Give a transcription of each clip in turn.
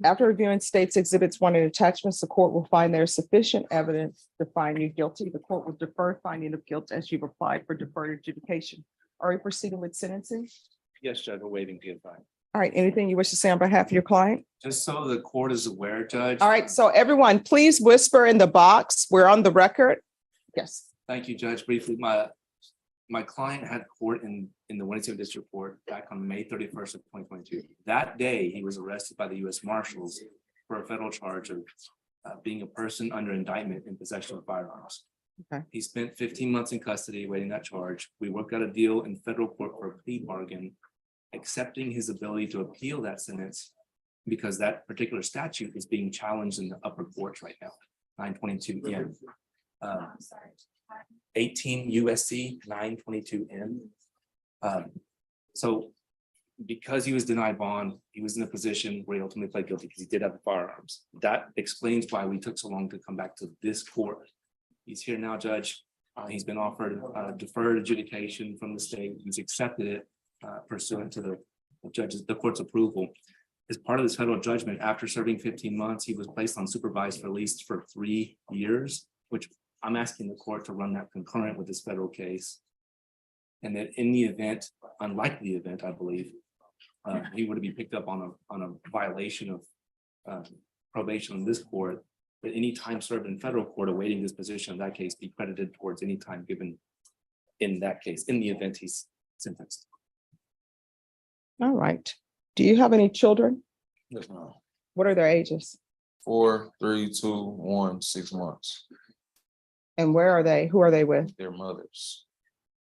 After reviewing state's exhibits 1 and attachments, the court will find there is sufficient evidence to find you guilty. The court will defer finding of guilt as you've applied for deferred adjudication. Are you proceeding with sentencing? Yes, Judge, we're waiting to get back. All right, anything you wish to say on behalf of your client? Just so the court is aware, Judge. All right, so everyone, please whisper in the box. We're on the record. Yes. Thank you, Judge. Briefly, my client had court in the Winnebago District Court back on May 31st of 2022. That day, he was arrested by the U.S. Marshals for a federal charge of being a person under indictment in possession of firearms. Okay. He spent 15 months in custody awaiting that charge. We worked out a deal in federal court for a plea bargain, accepting his ability to appeal that sentence because that particular statute is being challenged in the upper courts right now, 922N. 18 USC 922N. So because he was denied bond, he was in a position where he ultimately pled guilty because he did have the firearms. That explains why we took so long to come back to this court. He's here now, Judge. He's been offered deferred adjudication from the state. He's accepted it pursuant to the court's approval. As part of this federal judgment, after serving 15 months, he was placed on supervised release for 3 years, which I'm asking the court to run that concurrent with this federal case. And that in the event, unlikely event, I believe, he were to be picked up on a violation of probation in this court, that any time served in federal court awaiting disposition of that case be credited towards any time given in that case, in the event he's sentenced. All right. Do you have any children? Yes, ma'am. What are their ages? 4, 3, 2, 1, 6 months. And where are they? Who are they with? Their mothers.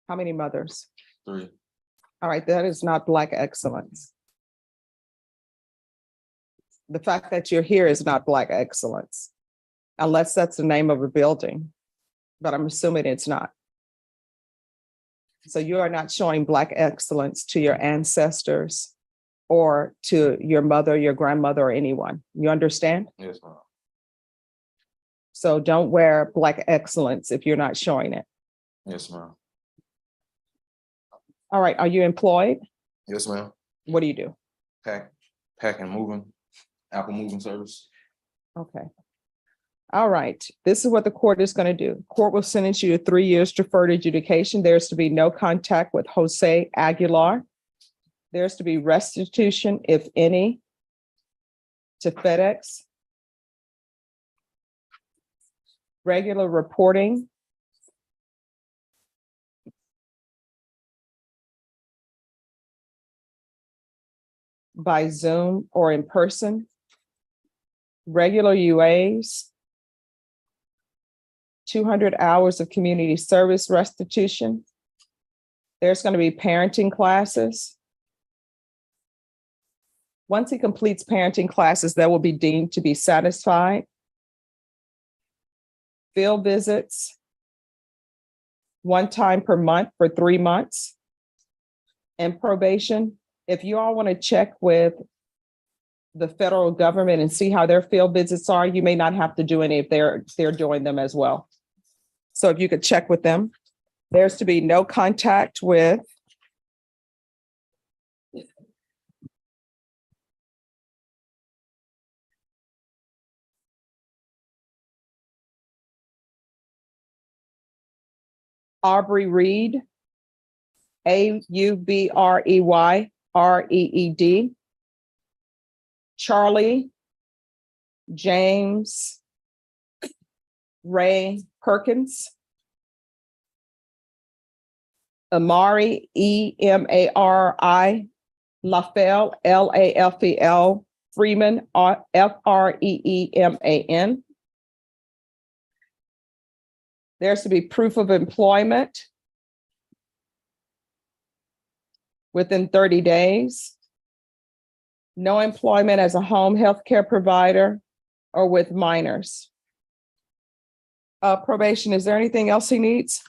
How many mothers? 3. All right, that is not Black excellence. The fact that you're here is not Black excellence, unless that's the name of a building, but I'm assuming it's not. So you are not showing Black excellence to your ancestors or to your mother, your grandmother, or anyone. You understand? Yes, ma'am. So don't wear Black excellence if you're not showing it. Yes, ma'am. All right, are you employed? Yes, ma'am. What do you do? Pack and moving, Apple moving service. Okay. All right, this is what the court is going to do. Court will sentence you to 3 years deferred adjudication. There's to be no contact with Jose Aguilar. There's to be restitution, if any, to FedEx. Regular reporting. By Zoom or in person. Regular UAs. 200 hours of community service restitution. There's going to be parenting classes. Once he completes parenting classes, that will be deemed to be satisfied. Field visits. 1 time per month for 3 months. And probation. If you all want to check with the federal government and see how their field visits are, you may not have to do any if they're doing them as well. So if you could check with them. There's to be no contact with Aubrey Reed, Aubrey Reed, Charlie James Ray Perkins, Amari Emari Lafel Lafel Freeman Freeman. There's to be proof of employment within 30 days. No employment as a home health care provider or with minors. Probation, is there anything else he needs?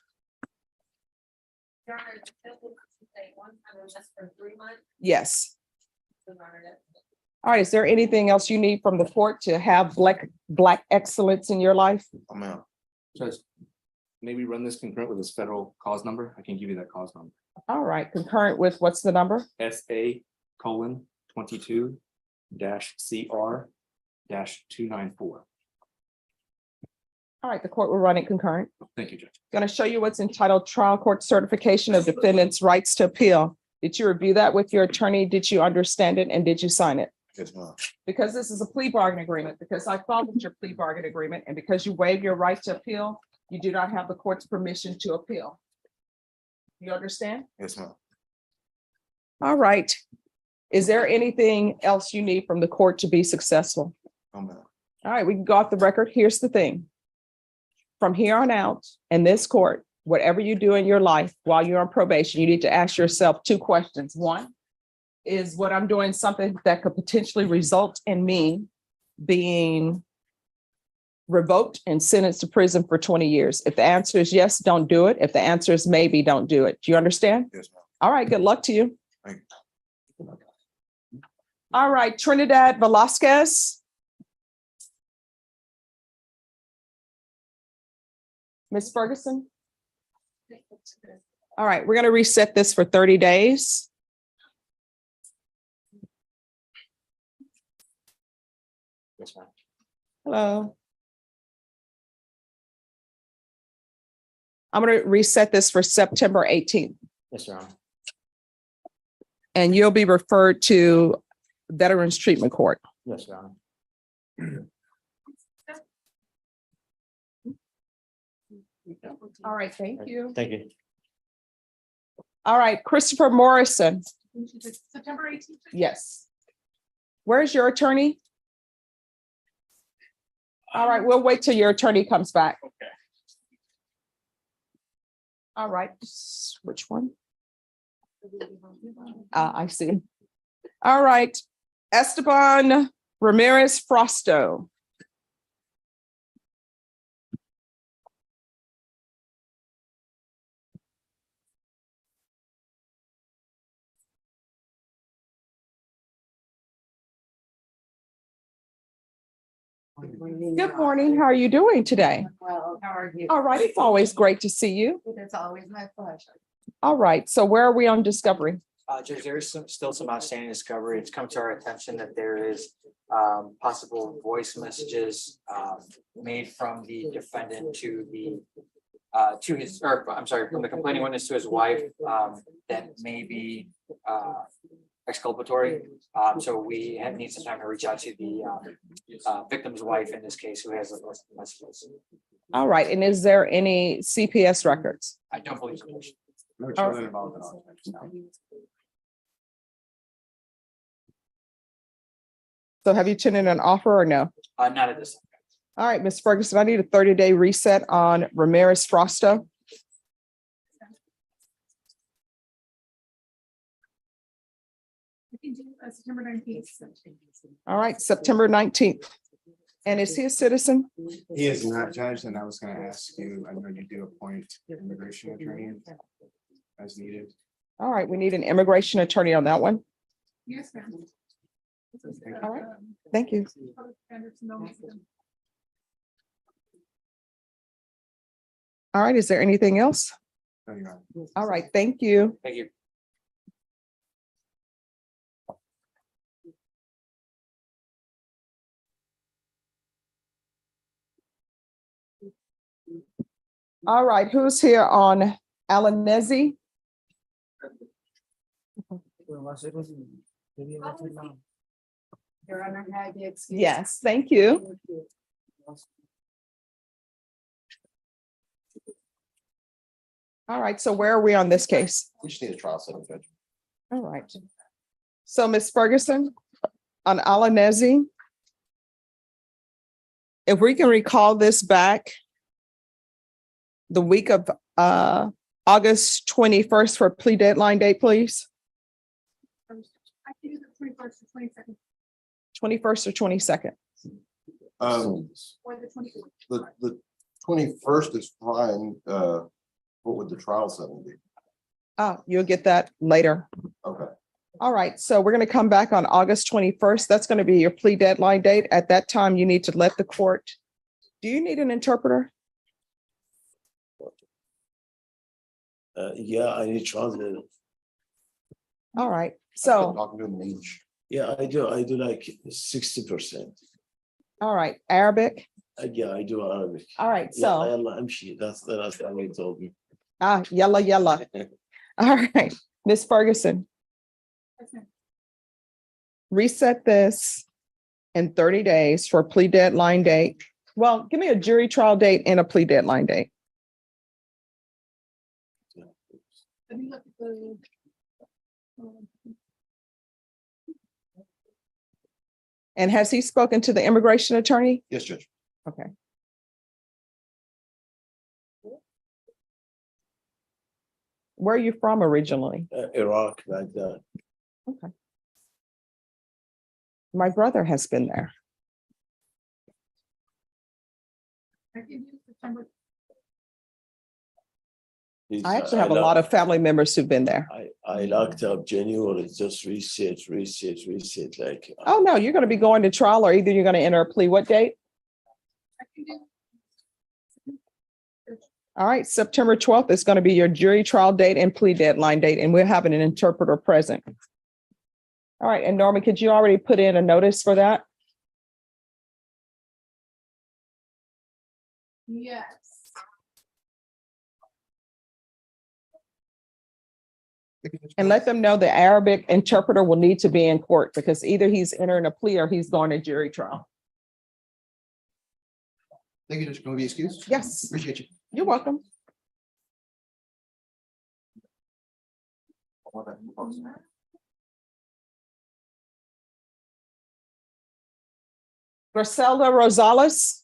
Yes. All right, is there anything else you need from the court to have Black excellence in your life? I'm out. Judge, maybe run this concurrent with this federal cause number. I can give you that cause number. All right, concurrent with what's the number? SA:22 CR 294. All right, the court will run it concurrent. Thank you, Judge. Going to show you what's entitled Trial Court Certification of Defendant's Rights to Appeal. Did you review that with your attorney? Did you understand it? And did you sign it? Yes, ma'am. Because this is a plea bargain agreement, because I followed your plea bargain agreement, and because you waive your right to appeal, you do not have the court's permission to appeal. You understand? Yes, ma'am. All right. Is there anything else you need from the court to be successful? No, ma'am. All right, we can go off the record. Here's the thing. From here on out, in this court, whatever you do in your life while you're on probation, you need to ask yourself two questions. One, is what I'm doing something that could potentially result in me being revoked and sentenced to prison for 20 years? If the answer is yes, don't do it. If the answer is maybe, don't do it. Do you understand? Yes, ma'am. All right, good luck to you. Thank you. All right, Trinidad Velasquez. Ms. Ferguson? All right, we're going to reset this for 30 days. Yes, ma'am. Hello. I'm going to reset this for September 18th, Yes, Your Honor. and you'll be referred to Veterans Treatment Court. Yes, Your Honor. All right, thank you. Thank you. All right, Christopher Morrison. September 18th. Yes. Where's your attorney? All right, we'll wait till your attorney comes back. Okay. All right, which one? I see. All right, Esteban Ramirez Frosto. Good morning. How are you doing today? Well, how are you? All right, it's always great to see you. It's always my pleasure. All right, so where are we on discovery? Judge, there is still some outstanding discovery. It's come to our attention that there is possible voice messages made from the defendant to the to his, or I'm sorry, from the complaining witness to his wife that may be exculpatory. So we need some time to reach out to the victim's wife in this case, who has the messages. All right, and is there any CPS records? I don't believe so. No children involved at all. So have you tendered an offer or no? Not at this time. All right, Ms. Ferguson, I need a 30-day reset on Ramirez Frosto. We can do September 19th. All right, September 19th. And is he a citizen? He is not judged, and I was gonna ask you, I know you do appoint immigration attorney as needed. All right, we need an immigration attorney on that one. Yes, ma'am. All right. Thank you. All right, is there anything else? No, Your Honor. All right, thank you. Thank you. All right, who's here on Alanezi? Your Honor, had the excuse. Yes, thank you. All right, so where are we on this case? We just need a trial setting, Judge. All right. So Ms. Ferguson, on Alanezi, if we can recall this back, the week of August 21st for plea deadline date, please. I can do the 21st or 22nd 21st or 22nd. or the 24th. The 21st is fine. What would the trial setting be? Oh, you'll get that later. Okay. All right, so we're going to come back on August 21st. That's going to be your plea deadline date. At that time, you need to let the court. Do you need an interpreter? Yeah, I need translator. All right, so Talking to them in English. Yeah, I do like 60%. All right, Arabic. Yeah, I do Arabic. All right, Yeah, so, yalla, amshi. That's the last time you told me. yalla, yalla. All right, Ms. Ferguson, reset this in 30 days for a plea deadline date. Well, give me a jury trial date and a plea deadline date. Let me look at the. And has he spoken to the immigration attorney? Yes, Judge. Okay. Where are you from originally? Iraq, Baghdad. Okay. My brother has been there. I give you September. I actually have a lot of family members who've been there. I locked up January, just reset, like. Oh, no, you're going to be going to trial or either you're going to enter a plea. What date? I can do. All right, September 12th is going to be your jury trial date and plea deadline date, and we're having an interpreter present. All right, and Norman, could you already put in a notice for that? Yes. And let them know the Arabic interpreter will need to be in court because either he's entering a plea or he's going to jury trial. Thank you, Judge. Can we be excused? Yes, Appreciate you. you're welcome. Griselda Rosales.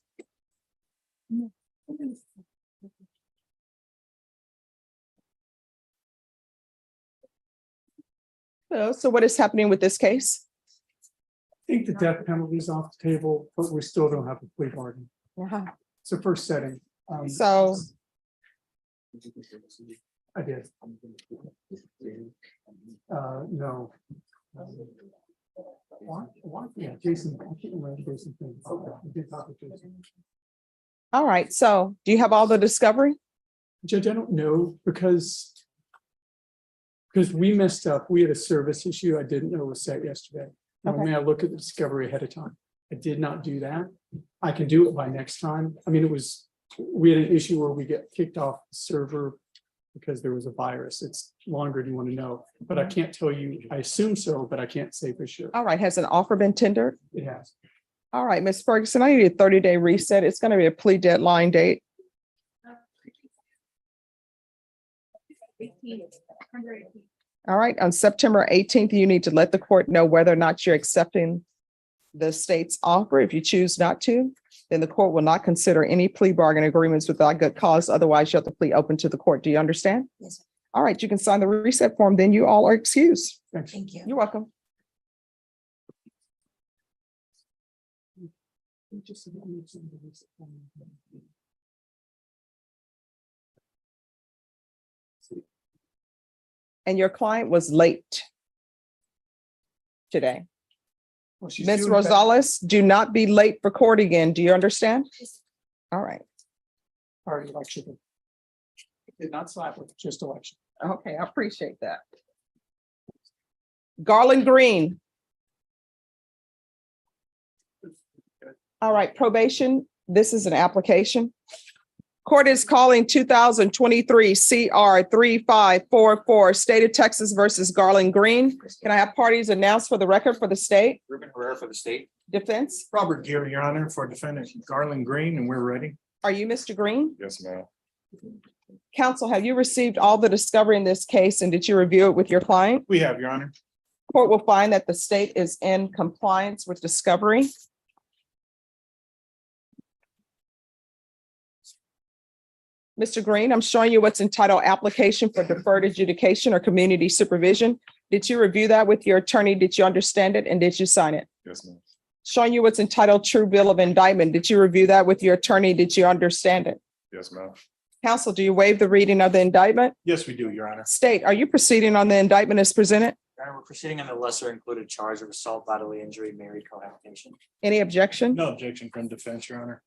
So what is happening with this case? I think the death penalty is off the table, but we still don't have a plea bargain. It's the first setting. So I did. No. Why? Yeah, Jason. I can't remember Jason thing. Okay, we did talk to Jason. all right, so do you have all the discovery? Judge, I don't know because we messed up. We had a service issue I didn't know was set yesterday. Okay. May I look at the discovery ahead of time? I did not do that. I can do it by next time. I mean, we had an issue where we get kicked off the server because there was a virus. It's longer, do you want to know? But I can't tell you, I assume so, but I can't say for sure. All right, has an offer been tendered? It has. All right, Ms. Ferguson, I need a 30-day reset. It's going to be a plea deadline date. 18. All right, on September 18th, you need to let the court know whether or not you're accepting the state's offer. If you choose not to, then the court will not consider any plea bargain agreements without good cause. Otherwise, you have the plea open to the court. Do you understand? Yes, sir. All right, you can sign the reset form, then you all are excused. Thanks. Thank you. You're welcome. And your client was late today. Well, she's Ms. doing better. Rosales, do not be late for court again. Do you understand? All right. Party election. Did not slap with just election. Okay, I appreciate that. Garland Green. All right, probation. This is an application. Court is calling 2023 CR 3544, State of Texas versus Garland Green. Can I have parties announced for the record for the state? Ruben Herrera for the state. Defense? Robert Gear, Your Honor, for defendant Garland Green, and we're ready. Are you Mr. Green? Yes, ma'am. Counsel, have you received all the discovery in this case and did you review it with your client? We have, Your Honor. Court will find that the state is in compliance with discovery. Mr. Green, I'm showing you what's entitled application for deferred adjudication or community supervision. Did you review that with your attorney? Did you understand it? And did you sign it? Yes, ma'am. Showing you what's entitled true bill of indictment. Did you review that with your attorney? Did you understand it? Yes, ma'am. Counsel, do you waive the reading of the indictment? Yes, we do, Your Honor. State, are you proceeding on the indictment as presented? Your Honor, we're proceeding on the lesser included charge of assault, bodily injury, married cohabitation. Any objection? No objection from defense, Your Honor.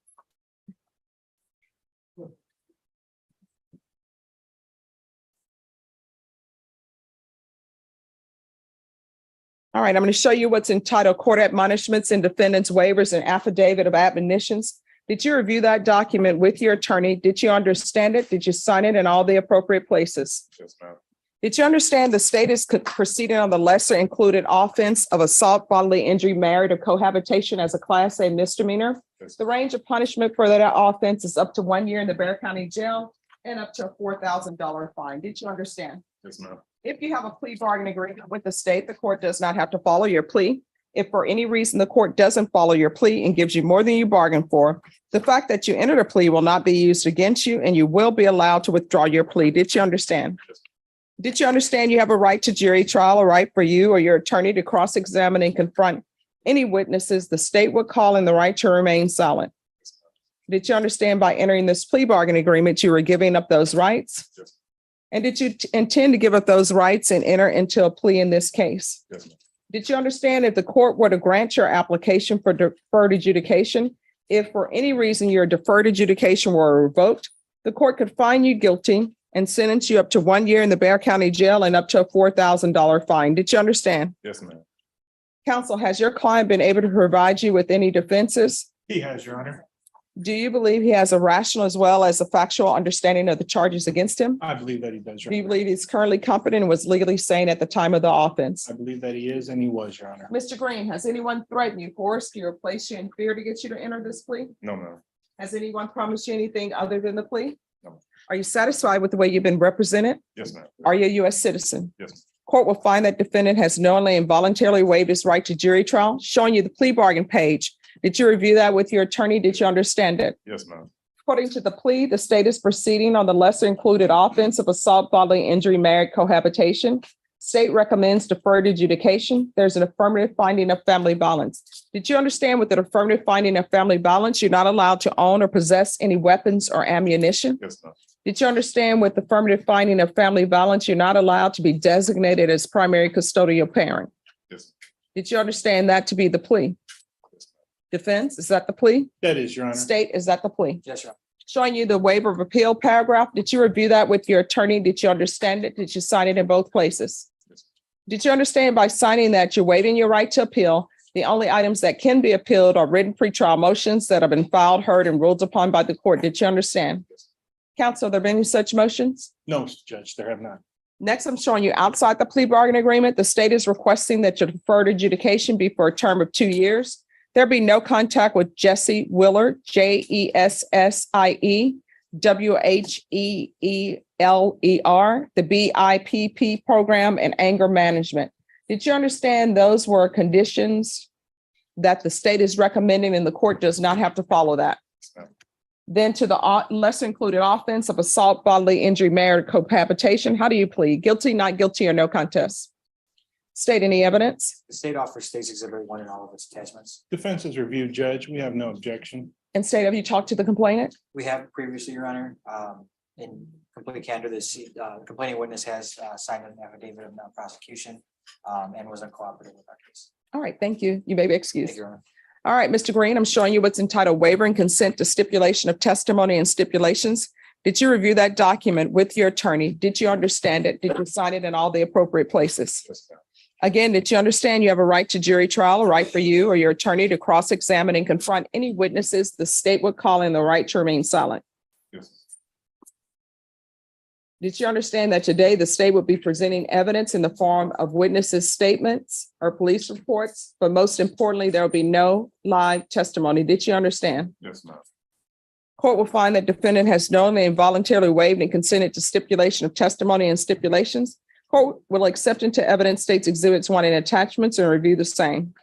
All right, I'm going to show you what's entitled Court Admonishments and Defendants Waivers and Affidavit of Admonitions. Did you review that document with your attorney? Did you understand it? Did you sign it in all the appropriate places? Yes, ma'am. Did you understand the state is proceeding on the lesser included offense of assault, bodily injury, married, or cohabitation as a Class A misdemeanor? Yes. The range of punishment for that offense is up to 1 year in the Bear County Jail and up to a $4,000 fine. Did you understand? Yes, ma'am. If you have a plea bargain agreement with the state, the court does not have to follow your plea. If for any reason the court doesn't follow your plea and gives you more than you bargained for, the fact that you entered a plea will not be used against you and you will be allowed to withdraw your plea. Did you understand? Did you understand you have a right to jury trial, a right for you or your attorney to cross-examine and confront any witnesses the state would call in the right to remain silent? Did you understand by entering this plea bargain agreement, you were giving up those rights? Yes. And did you intend to give up those rights and enter into a plea in this case? Yes, ma'am. Did you understand if the court were to grant your application for deferred adjudication, if for any reason your deferred adjudication were revoked, the court could find you guilty and sentence you up to 1 year in the Bear County Jail and up to a $4,000 fine? Did you understand? Yes, ma'am. Counsel, has your client been able to provide you with any defenses? He has, Your Honor. Do you believe he has a rational as well as a factual understanding of the charges against him? I believe that he does, Your Do you Honor. believe he's currently competent and was legally sane at the time of the offense? I believe that he is and he was, Your Honor. Mr. Green, has anyone threatened you, coerced you, or placed you in fear to get you to enter this plea? No, ma'am. Has anyone promised you anything other than the plea? No. Are you satisfied with the way you've been represented? Yes, ma'am. Are you a U.S. citizen? Yes. Court will find that defendant has knowingly and voluntarily waived his right to jury trial, showing you the plea bargain page. Did you review that with your attorney? Did you understand it? Yes, ma'am. According to the plea, the state is proceeding on the lesser included offense of assault, bodily injury, married cohabitation. State recommends deferred adjudication. There's an affirmative finding of family violence. Did you understand with the affirmative finding of family violence, you're not allowed to own or possess any weapons or ammunition? Yes, ma'am. Did you understand with the affirmative finding of family violence, you're not allowed to be designated as primary custodial parent? Yes. Did you understand that to be the plea? Defense, is that the plea? That is, Your Honor. State, is that the plea? Yes, Your Honor. Showing you the waiver of appeal paragraph. Did you review that with your attorney? Did you understand it? Did you sign it in both places? Yes. Did you understand by signing that you're waiving your right to appeal? The only items that can be appealed are written pretrial motions that have been filed, heard, and ruled upon by the court. Did you understand? Yes. Counsel, have there been any such motions? No, Judge, there have not. Next, I'm showing you outside the plea bargain agreement, the state is requesting that your deferred adjudication be for a term of 2 years. There be no contact with Jesse Willard, JESSIE, WHEELER, the BIPP program, and anger management. Did you understand those were conditions that the state is recommending and the court does not have to follow that? Yes, ma'am. Then to the lesser included offense of assault, bodily injury, married cohabitation. How do you plead? Guilty, not guilty, or no contest? State any evidence? The state offers State's Exhibit 1 in all of its attachments. Defense is reviewed, Judge. We have no objection. And state, have you talked to the complainant? We have previously, Your Honor, in complete candor, this complaining witness has signed an affidavit of non-prosecution and was uncooperative with our case. All right, thank you. You may be excused. Thank you, Your Honor. All right, Mr. Green, I'm showing you what's entitled waiver and consent to stipulation of testimony and stipulations. Did you review that document with your attorney? Did you understand it? Did you sign it in all the appropriate places? Yes, ma'am. Again, did you understand you have a right to jury trial, a right for you or your attorney to cross-examine and confront any witnesses the state would call in the right to remain silent? Yes. Did you understand that today the state would be presenting evidence in the form of witnesses' statements or police reports, but most importantly, there will be no live testimony? Did you understand? Yes, ma'am. Court will find that defendant has knowingly and voluntarily waived and consented to stipulation of testimony and stipulations. Court will accept into evidence State's Exhibits 1 and attachments and review the same.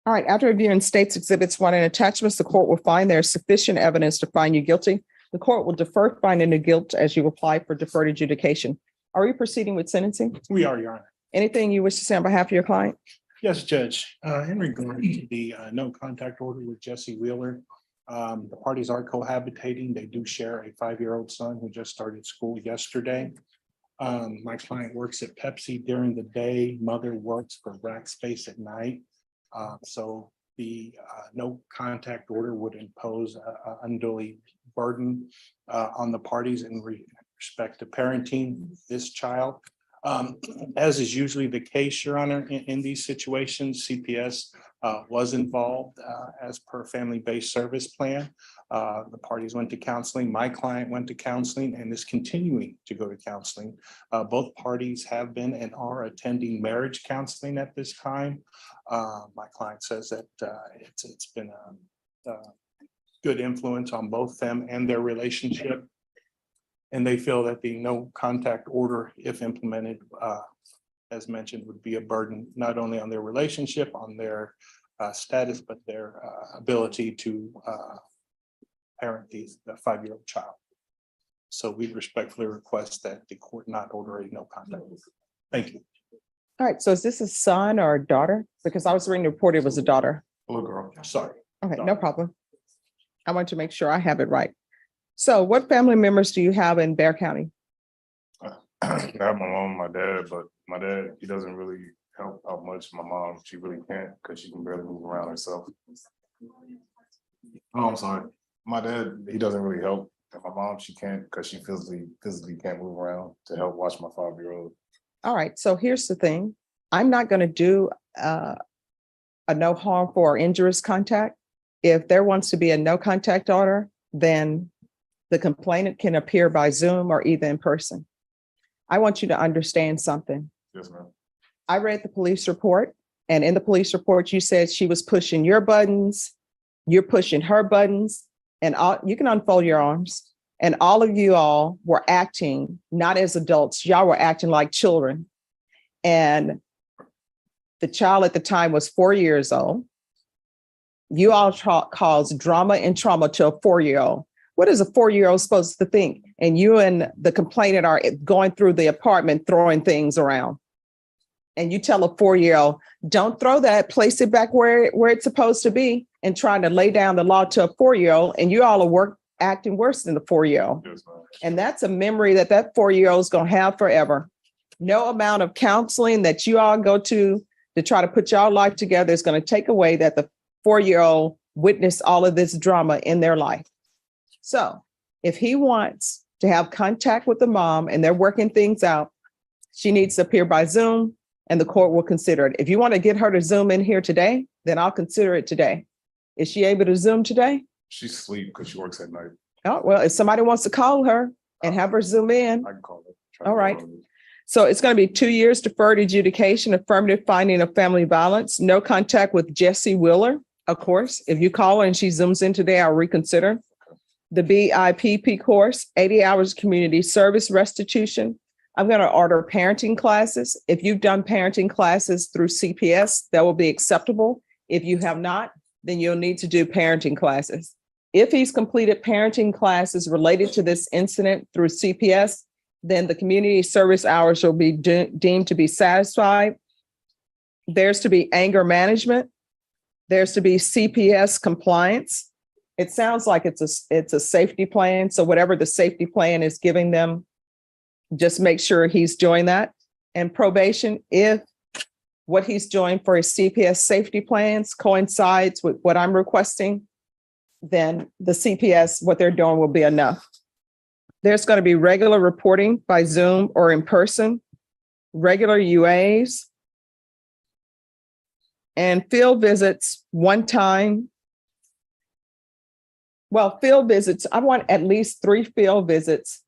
All right, after reviewing states exhibits 1 and attachments, the court will find there is sufficient evidence to find you guilty. The court will defer finding the guilt as you apply for deferred adjudication. Are we proceeding with sentencing? We are, Your Honor. Anything you wish to say on behalf of your client? Yes, Judge, in regard to the no contact order with Jesse Wheeler, the parties are cohabitating. They do share a 5-year-old son who just started school yesterday. My client works at Pepsi during the day. Mother works for Rackspace at night. So the no contact order would impose a unduly burden on the parties in respect to parenting this child. As is usually the case, Your Honor, in these situations, CPS was involved as per family-based service plan. The parties went to counseling. My client went to counseling and is continuing to go to counseling. Both parties have been and are attending marriage counseling at this time. My client says that it's been a good influence on both them and their relationship. And they feel that the no contact order, if implemented, as mentioned, would be a burden not only on their relationship, on their status, but their ability to parent the 5-year-old child. So we respectfully request that the court not order a no contact order. Thank you. All right, so is this a son or a daughter? Because I was reading the report, it was a daughter. Little girl. Sorry. Okay, no problem. I want to make sure I have it right. So what family members do you have in Bear County? I have my mom, my dad, but my dad, he doesn't really help out much. My mom, she really can't because she can barely move around herself. Oh, I'm sorry. My dad, he doesn't really help. And my mom, she can't because she physically can't move around to help watch my 5-year-old. All right, so here's the thing. I'm not going to do a no harmful or injurious contact. If there wants to be a no contact order, then the complainant can appear by Zoom or either in person. I want you to understand something. Yes, ma'am. I read the police report, and in the police report, you said she was pushing your buttons, you're pushing her buttons, and all, you can unfold your arms. And all of you all were acting not as adults, y'all were acting like children. And the child at the time was 4 years old. You all caused drama and trauma to a 4-year-old. What is a 4-year-old supposed to think? And you and the complainant are going through the apartment, throwing things around. And you tell a 4-year-old, don't throw that, place it back where it's supposed to be, and trying to lay down the law to a 4-year-old. And you all are acting worse than the 4-year-old. Yes, ma'am. And that's a memory that 4-year-old is going to have forever. No amount of counseling that you all go to try to put your life together is going to take away that the 4-year-old witnessed all of this drama in their life. So if he wants to have contact with the mom and they're working things out, she needs to appear by Zoom and the court will consider it. If you want to get her to Zoom in here today, then I'll consider it today. Is she able to Zoom today? She's asleep because she works at night. Oh, well, if somebody wants to call her and have her Zoom in. I can call her. All right. So it's going to be 2 years deferred adjudication, affirmative finding of family violence, no contact with Jesse Wheeler. Of course, if you call her and she Zooms in today, I'll reconsider. The BIPP course, 80 hours community service restitution. I'm going to order parenting classes. If you've done parenting classes through CPS, that will be acceptable. If you have not, then you'll need to do parenting classes. If he's completed parenting classes related to this incident through CPS, then the community service hours will be deemed to be satisfied. There's to be anger management. There's to be CPS compliance. It sounds like it's a safety plan. So whatever the safety plan is giving them, just make sure he's doing that. And probation, if what he's doing for his CPS safety plans coincides with what I'm requesting, then the CPS, what they're doing will be enough. There's going to be regular reporting by Zoom or in person, regular UAs, and field visits one time. Well, field visits, I want at least 3 field visits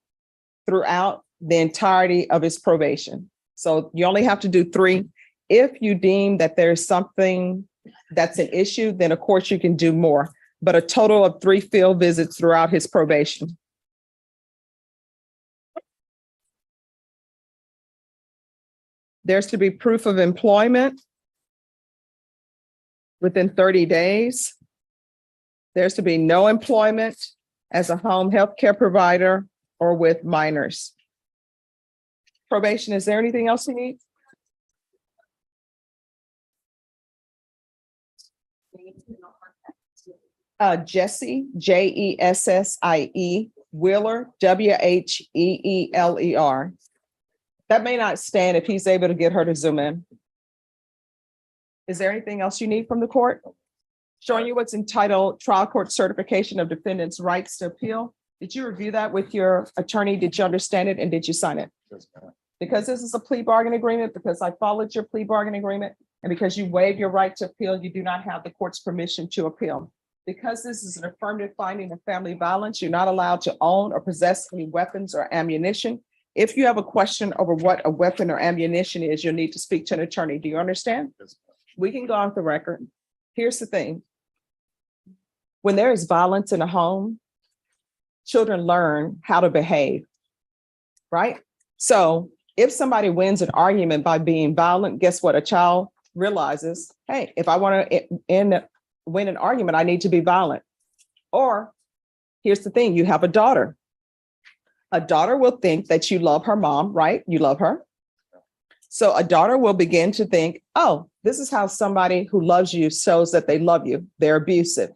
throughout the entirety of his probation. So you only have to do 3. If you deem that there's something that's an issue, then of course you can do more, but a total of 3 field visits throughout his probation. There's to be proof of employment. within 30 days. There's to be no employment as a home health care provider or with minors. Probation, is there anything else you need? Jesse, Jessie, Wheeler, Wheeler. That may not stand if he's able to get her to zoom in. Is there anything else you need from the court? Showing you what's entitled Trial Court Certification of Defendant's Rights to Appeal. Did you review that with your attorney? Did you understand it and did you sign it? Because this is a plea bargain agreement, because I followed your plea bargain agreement, and because you waived your right to appeal, you do not have the court's permission to appeal. Because this is an affirmative finding of family violence, you're not allowed to own or possess any weapons or ammunition. If you have a question over what a weapon or ammunition is, you'll need to speak to an attorney. Do you understand? We can go off the record. Here's the thing. When there is violence in a home, children learn how to behave, right? So if somebody wins an argument by being violent, guess what? A child realizes, hey, if I want to win an argument, I need to be violent. Or here's the thing, you have a daughter. A daughter will think that you love her mom, right? You love her. So a daughter will begin to think, oh, this is how somebody who loves you shows that they love you. They're abusive.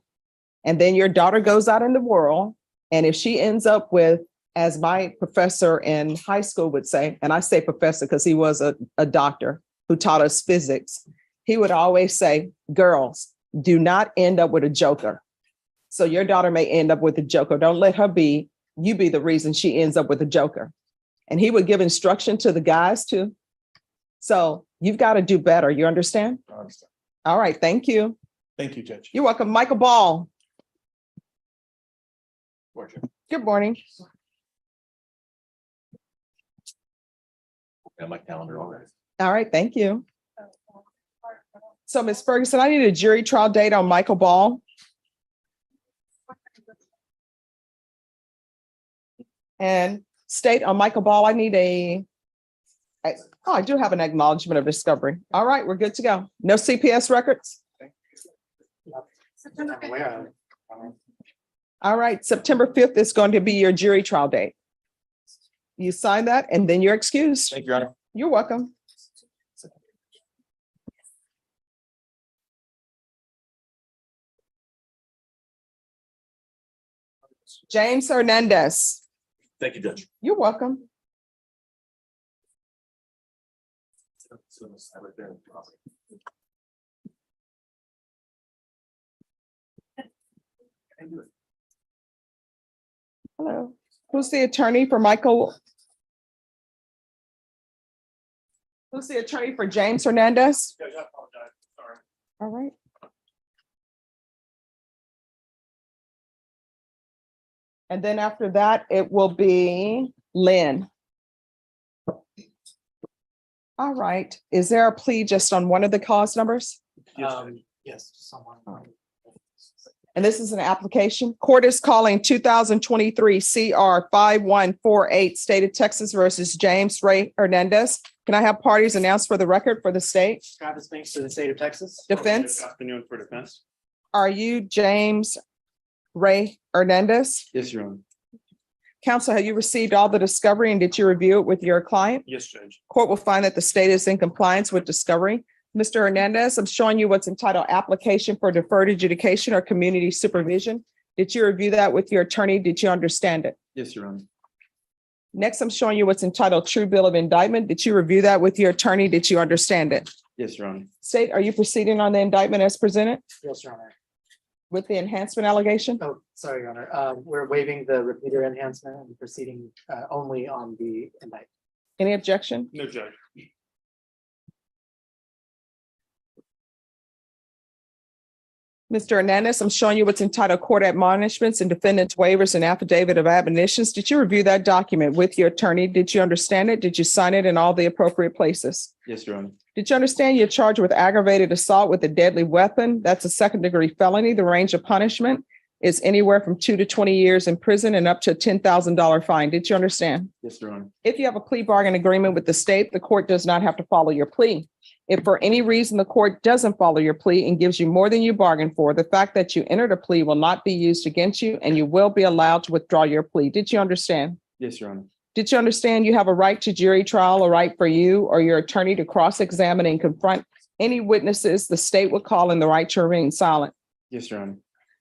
And then your daughter goes out in the world. And if she ends up with, as my professor in high school would say, and I say professor because he was a doctor who taught us physics, he would always say, girls, do not end up with a joker. So your daughter may end up with a joker. Don't let her be, you be the reason she ends up with a joker. And he would give instruction to the guys too. So you've got to do better. You understand? I understand. All right. Thank you. Thank you, Judge. You're welcome. Michael Ball. Good morning. Got my calendar already. All right. Thank you. So Ms. Ferguson, I need a jury trial date on Michael Ball. And state on Michael Ball, I need I do have an acknowledgement of discovery. All right, we're good to go. No CPS records? September 5th. All right, September 5th is going to be your jury trial date. You sign that and then you're excused. Thank you, Your Honor. You're welcome. James Hernandez. Thank you, Judge. You're welcome. Hello. Who's the attorney for Michael? Who's the attorney for James Hernandez? Judge, I apologize. Sorry. All right. And then after that, it will be Lynn. All right. Is there a plea just on one of the cause numbers? Yes, someone. And this is an application. Court is calling 2023 CR 5148 State of Texas versus James Ray Hernandez. Can I have parties announced for the record for the state? Travis Banks to the state of Texas. Defense? Afternoon for defense. Are you James Ray Hernandez? Yes, Your Honor. Counsel, have you received all the discovery and did you review it with your client? Yes, Judge. Court will find that the state is in compliance with discovery. Mr. Hernandez, I'm showing you what's entitled application for deferred adjudication or community supervision. Did you review that with your attorney? Did you understand it? Yes, Your Honor. Next, I'm showing you what's entitled true bill of indictment. Did you review that with your attorney? Did you understand it? Yes, Your Honor. State, are you proceeding on the indictment as presented Yes, Your Honor. with the enhancement allegation? Oh, sorry, Your Honor. We're waiving the repeater enhancement and proceeding only on the indictment. Any objection? No, Judge. Mr. Hernandez, I'm showing you what's entitled court admonishments and defendant's waivers and affidavit of admonitions. Did you review that document with your attorney? Did you understand it? Did you sign it in all the appropriate places? Yes, Your Honor. Did you understand you're charged with aggravated assault with a deadly weapon? That's a second-degree felony. The range of punishment is anywhere from 2 to 20 years in prison and up to a $10,000 fine. Did you understand? Yes, Your Honor. If you have a plea bargain agreement with the state, the court does not have to follow your plea. If for any reason the court doesn't follow your plea and gives you more than you bargained for, the fact that you entered a plea will not be used against you and you will be allowed to withdraw your plea. Did you understand? Yes, Your Honor. Did you understand you have a right to jury trial, a right for you or your attorney to cross-examine and confront any witnesses the state would call and the right to remain silent? Yes, Your Honor.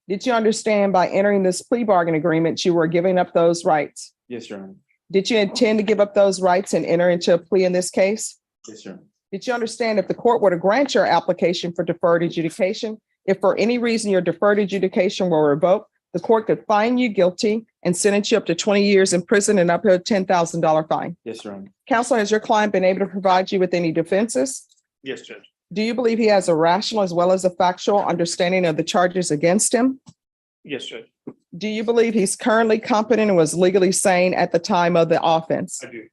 Did you understand by entering this plea bargain agreement, you were giving up those rights? Yes, Your Honor. Did you intend to give up those rights and enter into a plea in this case? Yes, Your Honor. Did you understand if the court were to grant your application for deferred adjudication, if for any reason your deferred adjudication were revoked, the court could find you guilty and sentence you up to 20 years in prison and up to a $10,000 fine? Yes, Your Honor. Counsel, has your client been able to provide you with any defenses? Yes, Judge. Do you believe he has a rational as well as a factual understanding of the charges against him? Yes, Judge. Do you believe he's currently competent and was legally sane at the time of the offense? I do.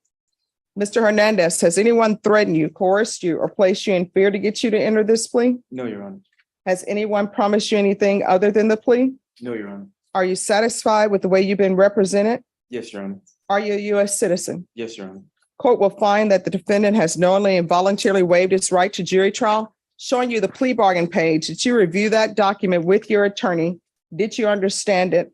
Mr. Hernandez, has anyone threatened you, coerced you, or placed you in fear to get you to enter this plea? No, Your Honor. Has anyone promised you anything other than the plea? No, Your Honor. Are you satisfied with the way you've been represented? Yes, Your Honor. Are you a U.S. citizen? Yes, Your Honor. Court will find that the defendant has knowingly and voluntarily waived his right to jury trial, showing you the plea bargain page. Did you review that document with your attorney? Did you understand it?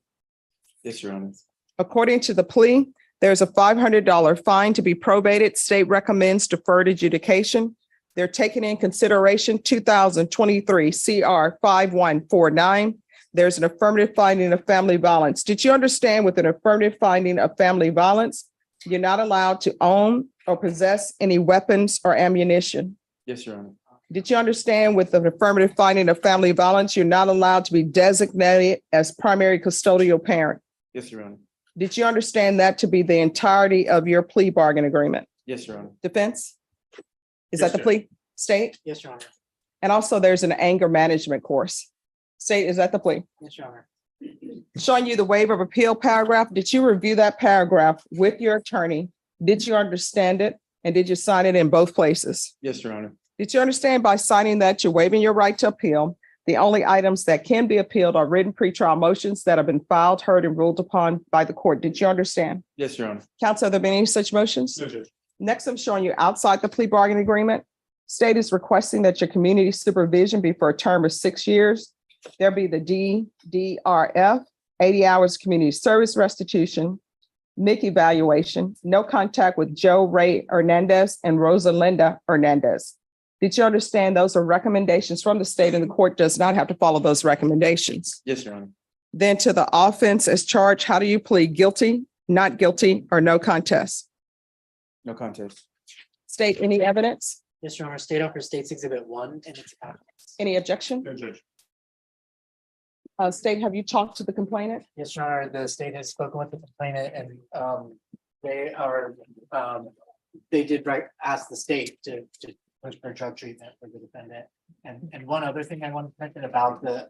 Yes, Your Honor. According to the plea, there's a $500 fine to be probated. State recommends deferred adjudication. They're taking in consideration 2023 CR 5149. There's an affirmative finding of family violence. Did you understand with an affirmative finding of family violence, you're not allowed to own or possess any weapons or ammunition? Yes, Your Honor. Did you understand with an affirmative finding of family violence, you're not allowed to be designated as primary custodial parent? Yes, Your Honor. Did you understand that to be the entirety of your plea bargain agreement? Yes, Your Honor. Defense? Is Yes, that the Judge. plea? State? Yes, Your Honor. And also there's an anger management course. State, is that the plea? Yes, Your Honor. Showing you the waiver of appeal paragraph. Did you review that paragraph with your attorney? Did you understand it? And did you sign it in both places? Yes, Your Honor. Did you understand by signing that you're waiving your right to appeal? The only items that can be appealed are written pretrial motions that have been filed, heard, and ruled upon by the court. Did you understand? Yes, Your Honor. Counsel, have there been any such motions? No, Judge. Next, I'm showing you outside the plea bargain agreement. State is requesting that your community supervision be for a term of 6 years. There be the DDRF, 80 hours community service restitution, NIC evaluation, no contact with Joe Ray Hernandez and Rosalinda Hernandez. Did you understand those are recommendations from the state and the court does not have to follow those recommendations? Yes, Your Honor. Then to the offense as charged, how do you plead? Guilty, not guilty, or no contest? No contest. State, any evidence? Yes, Your Honor. State offer States Exhibit 1 and its attachments. Any objection? No, Judge. State, have you talked to the complainant? Yes, Your Honor. The state has spoken with the complainant and they are, they did ask the state to push for drug treatment for the defendant. And one other thing I want to mention about the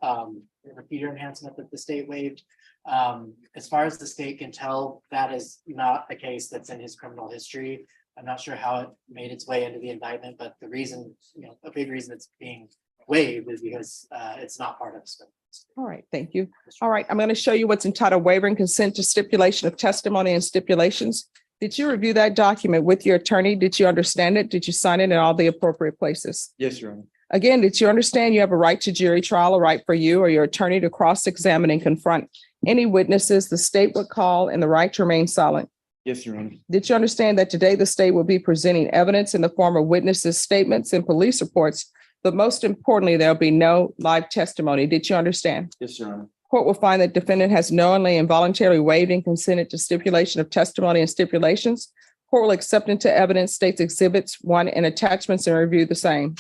repeater enhancement that the state waived. As far as the state can tell, that is not the case that's in his criminal history. I'm not sure how it made its way into the indictment, but the reason, a big reason it's being waived is because it's not part of the scope. All right, thank you. All right, I'm going to show you what's entitled waiver and consent to stipulation of testimony and stipulations. Did you review that document with your attorney? Did you understand it? Did you sign it in all the appropriate places? Yes, Your Honor. Again, did you understand you have a right to jury trial, a right for you or your attorney to cross-examine and confront any witnesses the state would call and the right to remain silent? Yes, Your Honor. Did you understand that today the state will be presenting evidence in the form of witnesses' statements and police reports, but most importantly, there'll be no live testimony? Did you understand? Yes, Your Honor. Court will find that defendant has knowingly and voluntarily waived and consented to stipulation of testimony and stipulations. Court will accept into evidence States Exhibits 1 and attachments and review the same.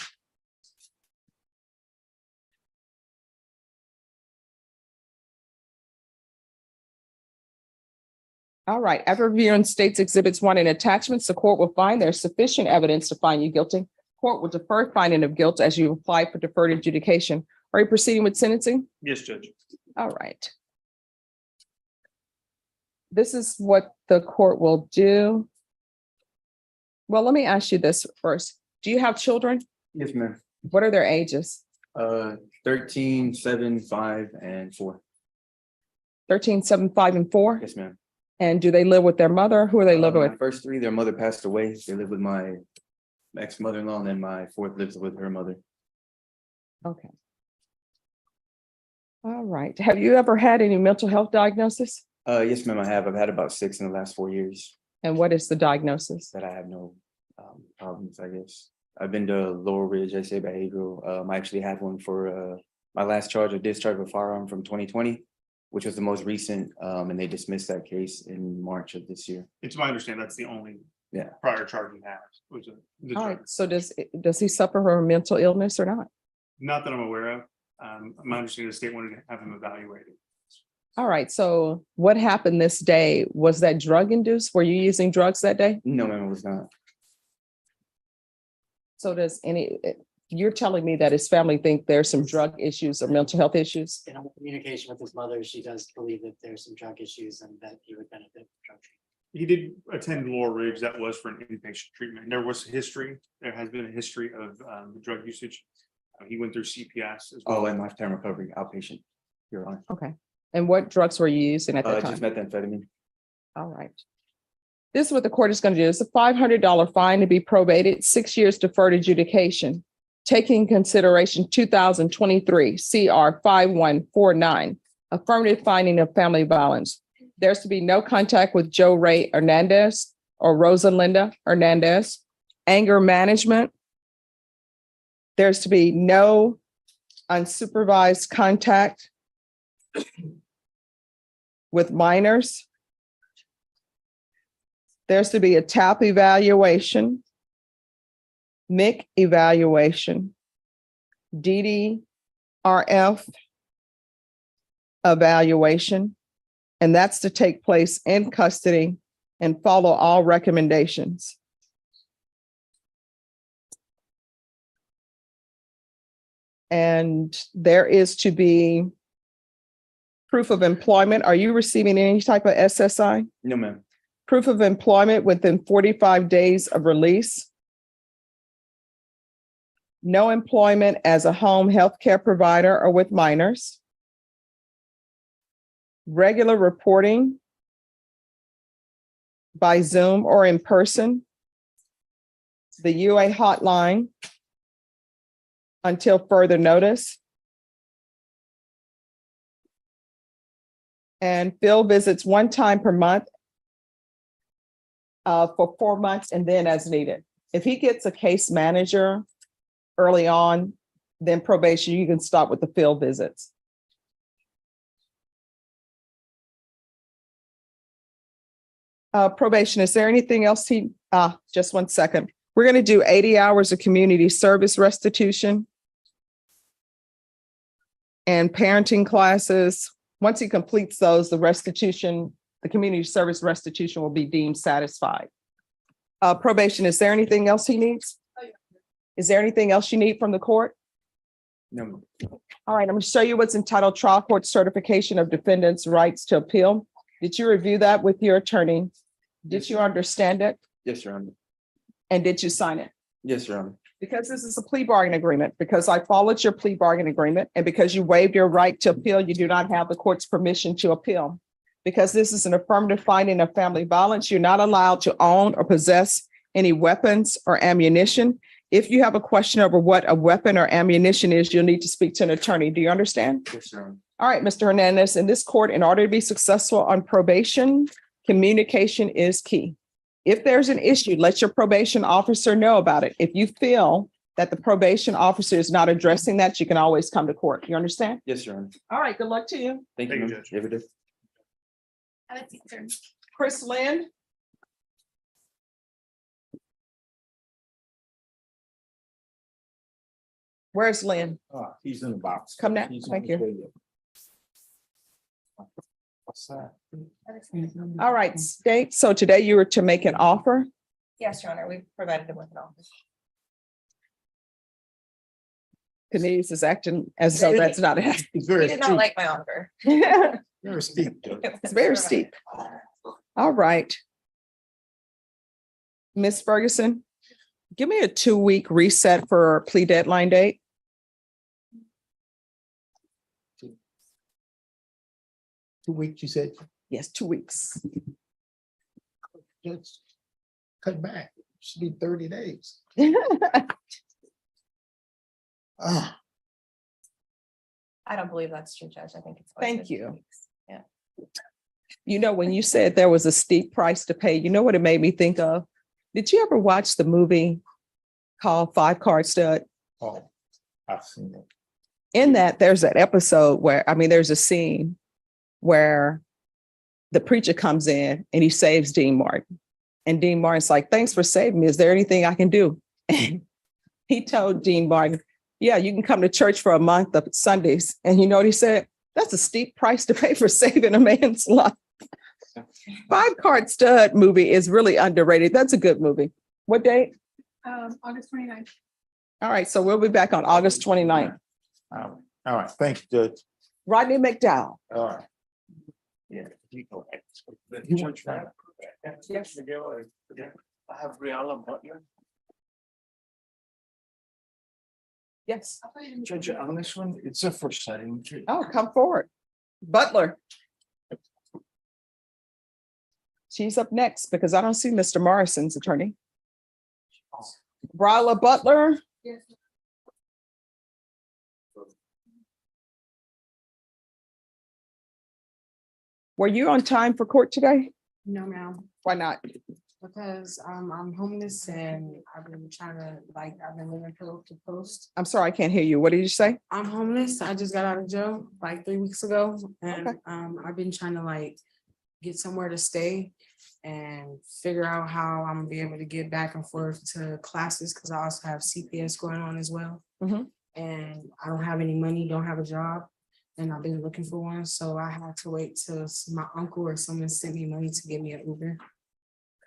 All right, after reviewing States Exhibits 1 and attachments, the court will find there's sufficient evidence to find you guilty. Court will defer finding of guilt as you apply for deferred adjudication. Are you proceeding with sentencing? Yes, Judge. All right. This is what the court will do. Well, let me ask you this first. Do you have children? Yes, ma'am. What are their ages? 13, 7, 5, and 4. 13, 7, 5, and 4? Yes, ma'am. And do they live with their mother? Who are they living My with? first 3, their mother passed away. They live with my ex-mother-in-law, and then my fourth lives with her mother. Okay. All right. Have you ever had any mental health diagnosis? Yes, ma'am, I have. I've had about 6 in the last 4 years And what is the diagnosis? that I have no problems, I guess. I've been to Laurel Ridge, I say behavioral. I actually had one for my last charge of discharge of a firearm from 2020, which was the most recent, and they dismissed that case in March of this year. It's my understanding that's the only Yeah. prior charge he has, was the All drug. right. So does he suffer from a mental illness or not? Not that I'm aware of. My understanding, the state wanted to have him evaluated. All right. So what happened this day? Was that drug induced? Were you using drugs that day? No, ma'am, it was not. So you're telling me that his family think there's some drug issues or mental health issues? In our communication with his mother, she does believe that there's some drug issues and that he would benefit from drug treatment. He did attend Laurel Ridge. That was for an inpatient treatment. There was history. There has been a history of drug usage. He went through CPS as well. Oh, and lifetime recovery outpatient, Your Honor. Okay. And what drugs were you using at that Just time? methamphetamine. All right. This is what the court is going to do. It's a $500 fine to be probated, 6 years deferred adjudication. Taking consideration 2023 CR 5149, affirmative finding of family violence. There's to be no contact with Joe Ray Hernandez or Rosalinda Hernandez. Anger management. There's to be no unsupervised contact with minors. There's to be a TAP evaluation, MIC evaluation, DDRF evaluation, and that's to take place in custody and follow all recommendations. And there is to be proof of employment. Are you receiving any type of SSI? No, ma'am. Proof of employment within 45 days of release. No employment as a home health care provider or with minors. Regular reporting by Zoom or in person. The UA hotline until further notice. And field visits one time per month for 4 months and then as needed. If he gets a case manager early on, then probation, you can stop with the field visits. Probation, is there anything else just 1 second. We're going to do 80 hours of community service restitution and parenting classes. Once he completes those, the community service restitution will be deemed satisfied. Probation, is there anything else he needs? Is there anything else you need from the court? No, ma'am. All right, I'm going to show you what's entitled Trial Court Certification of Defendant's Rights to Appeal. Did you review that with your attorney? Did you understand it? Yes, Your Honor. And did you sign it? Yes, Your Honor. Because this is a plea bargain agreement, because I followed your plea bargain agreement, and because you waived your right to appeal, you do not have the court's permission to appeal. Because this is an affirmative finding of family violence, you're not allowed to own or possess any weapons or ammunition. If you have a question over what a weapon or ammunition is, you'll need to speak to an attorney. Do you understand? Yes, Your Honor. All right, Mr. Hernandez, in this court, in order to be successful on probation, communication is key. If there's an issue, let your probation officer know about it. If you feel that the probation officer is not addressing that, you can always come to court. You understand? Yes, Your Honor. All right, good luck to you. Thank you, Thank you, ma'am. Judge. You have a good day. Have a seat, sir. Chris Lynn? Where's Lynn? He's in the box. Come now. He's on Thank his you. way there. What's that? All right, State. So today you were to make an offer. Yes, Your Honor, we provided him with an offer. Kenise is acting as though that's not it. It's He very did not steep, like my offer. very steep. Judge. It's very steep. All right. Ms. Ferguson, give me a 2-week reset for plea deadline date. 2 weeks, you said, Yes, 2 weeks. just cut back. Should be 30 days. Ah, I don't believe that's true, Judge. I think it's. always Thank been you. 2 weeks. Yeah. You know, when you said there was a steep price to pay, you know what it made me think of? Did you ever watch the movie called Five Card Stud? oh, I've seen it. In that, there's that episode where, I mean, there's a scene where the preacher comes in and he saves Dean Martin. And Dean Martin's like, thanks for saving me. Is there anything I can do? And he told Dean Martin, yeah, you can come to church for a month of Sundays. And you know what he said? That's a steep price to pay for saving a man's life. Five Card Stud movie is really underrated. That's a good movie. What date? August 29th. All right, so we'll be back on August 29th. All right, thank you, Judge. Rodney McDowell. All right. Yeah. You go ahead. You want to try? Yes. I have Brianna Butler. Yes. Judge, on this one, it's a first setting. Oh, come forward. Butler. She's up next because I don't see Mr. Morrison's attorney. Bryla Butler. Yes. Were you on time for court today? No, ma'am, Why not? because I'm homeless and I've been trying to, like, I've been living pillow to post. I'm sorry, I can't hear you. What did you say? I'm homeless. I just got out of jail like 3 weeks ago and Okay. I've been trying to like get somewhere to stay and figure out how I'm gonna be able to get back and forth to classes because I also have CPS going on as well. Mhm. And I don't have any money, don't have a job, and I've been looking for one, so I had to wait till my uncle or someone sent me money to get me an Uber.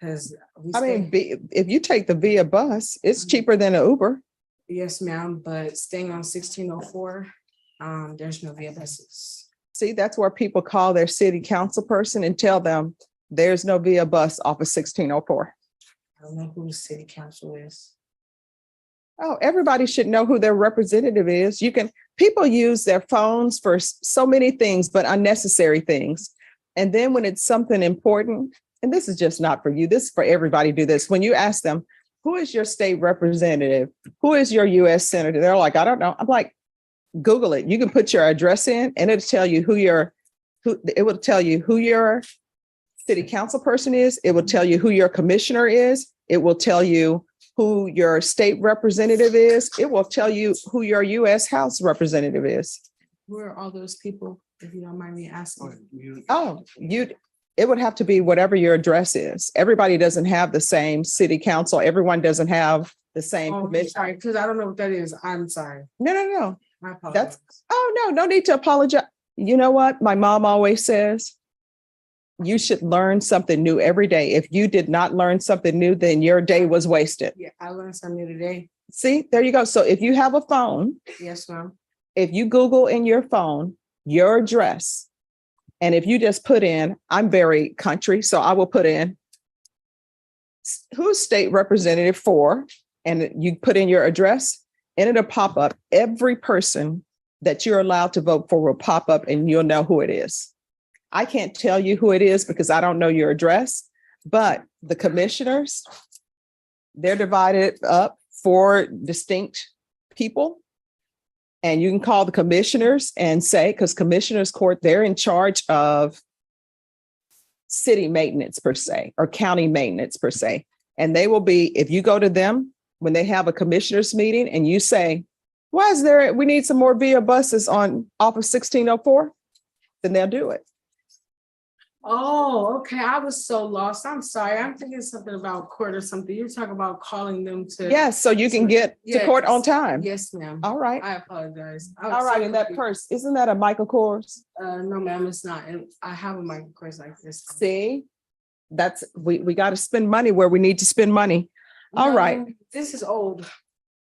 Cause I mean, if you take the Via bus, it's cheaper than an Uber. yes, ma'am, but staying on 1604, there's no Via buses. See, that's where people call their city council person and tell them there's no Via bus off of 1604. I don't know who the city council is. Oh, everybody should know who their representative is. People use their phones for so many things, but unnecessary things. And then when it's something important, and this is just not for you, this is for everybody, do this. When you ask them, who is your state representative? Who is your US senator? They're like, I don't know. I'm like, Google it. You can put your address in and it'll tell you it will tell you who your city council person is. It will tell you who your commissioner is. It will tell you who your state representative is. It will tell you who your US House representative is. Who are all those people, if you don't mind me asking? It would have to be whatever your address is. Everybody doesn't have the same city council. Everyone doesn't have the same Oh, commission. sorry, because I don't know what that is. I'm sorry. No. I apologize. No need to apologize. You know what? My mom always says, you should learn something new every day. If you did not learn something new, then your day was wasted. Yeah, I learned something new today. See, there you go. So if you have a phone, Yes, ma'am. if you Google in your phone, your address, and if you just put in, I'm very country, so I will put in who's state representative for, and you put in your address and it'll pop up. Every person that you're allowed to vote for will pop up and you'll know who it is. I can't tell you who it is because I don't know your address, but the commissioners, they're divided up for distinct people. And you can call the commissioners and say, because commissioners court, they're in charge of city maintenance per se, or county maintenance per se. And they will be, if you go to them, when they have a commissioners meeting and you say, we need some more Via buses off of 1604, then they'll do it. Oh, okay. I was so lost. I'm sorry. I'm thinking something about court or something. You're talking about calling them to. Yes, so you can get to court on time. Yes, ma'am. All right. I apologize. All right, in that purse, isn't that a Michael Kors? No, ma'am, it's not. And I have a Michael Kors like this. See, we got to spend money where we need to spend money. All right. This is old.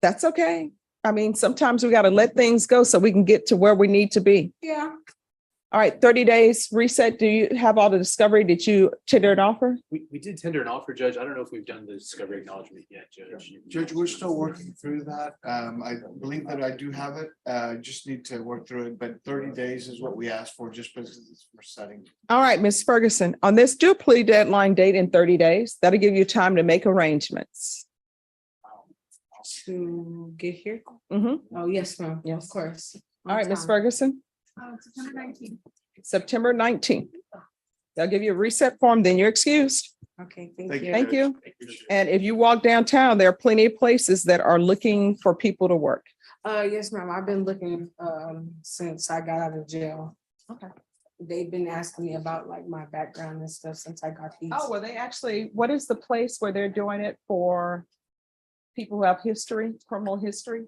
That's okay. I mean, sometimes we got to let things go so we can get to where we need to be. Yeah. All right, 30 days reset. Do you have all the discovery? Did you tender an offer? We did tender an offer, Judge. I don't know if we've done the discovery acknowledgement yet, Judge. Judge, we're still working through that. I believe that I do have it. Just need to work through it, but 30 days is what we asked for just because it's for setting. All right, Ms. Ferguson, on this, do a plea deadline date in 30 days. That'll give you time to make arrangements. To get here? Mhm. Oh, yes, ma'am. Yes. Of course. All right, Ms. Time. Ferguson, September 19th. September 19th. They'll give you a reset form, then you're excused. Okay, thank Thank you. Thank you. And if you walk downtown, there are plenty of places that are looking for people to work. Yes, ma'am. I've been looking since I got out of jail. Okay. They've been asking me about like my background and stuff since I got these. Oh, well, they actually, what is the place where they're doing it for people who have history, criminal history?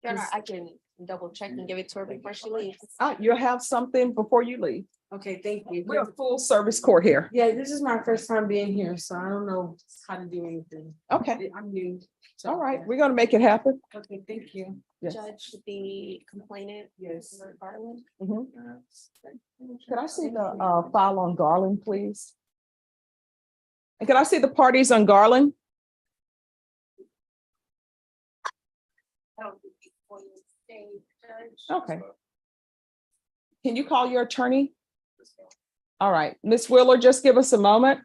Your Honor, I can double check and give it to her before she leaves. You'll have something before you leave. Okay, thank you. We're a full service court here. Yeah, this is my first time being here, so I don't know how to do anything. Okay, I'm new. so, all right, yeah. we're gonna make it happen. Okay, thank you. Yes. Judge, the complainant. Yes. Garland. Mhm. Could I see the file on Garland, please? And can I see the parties on Garland? Okay. Can you call your attorney? All right, Ms. Wheeler, just give us a moment.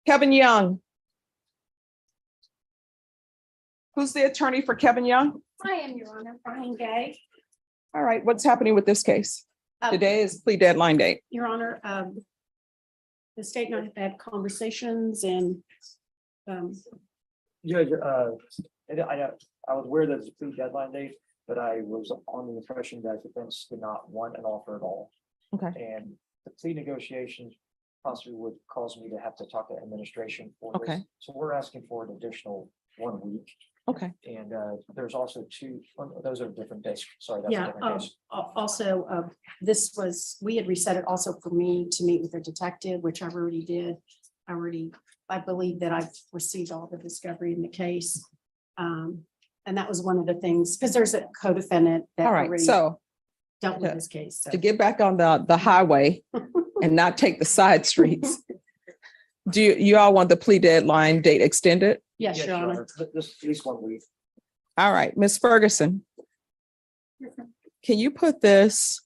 Kevin Young. Who's the attorney for Kevin Young? I am, Your Honor, Brian Gay. All right, what's happening with this case? Um, Today is plea deadline date. Your Honor, the state and I have had conversations and Judge, I was aware that it's a plea deadline date, but I was on the impression that defense did not want an offer at all. Okay. And the plea negotiations possibly would cause me to have to talk to administration for this. Okay. So we're asking for an additional 1 week. Okay. And there's also two, those are different days. Sorry. that's a yeah, different case. also, we had reset it also for me to meet with the detective, which I already did. I believe that I've received all the discovery in the case. And that was one of the things, because there's a co-defendant that All right, already so dealt with this case. so. to get back on the highway and not take the side streets. Do you all want the plea deadline date extended? Yes, Your Honor. This, at least 1 week. All right, Ms. Ferguson, can you put this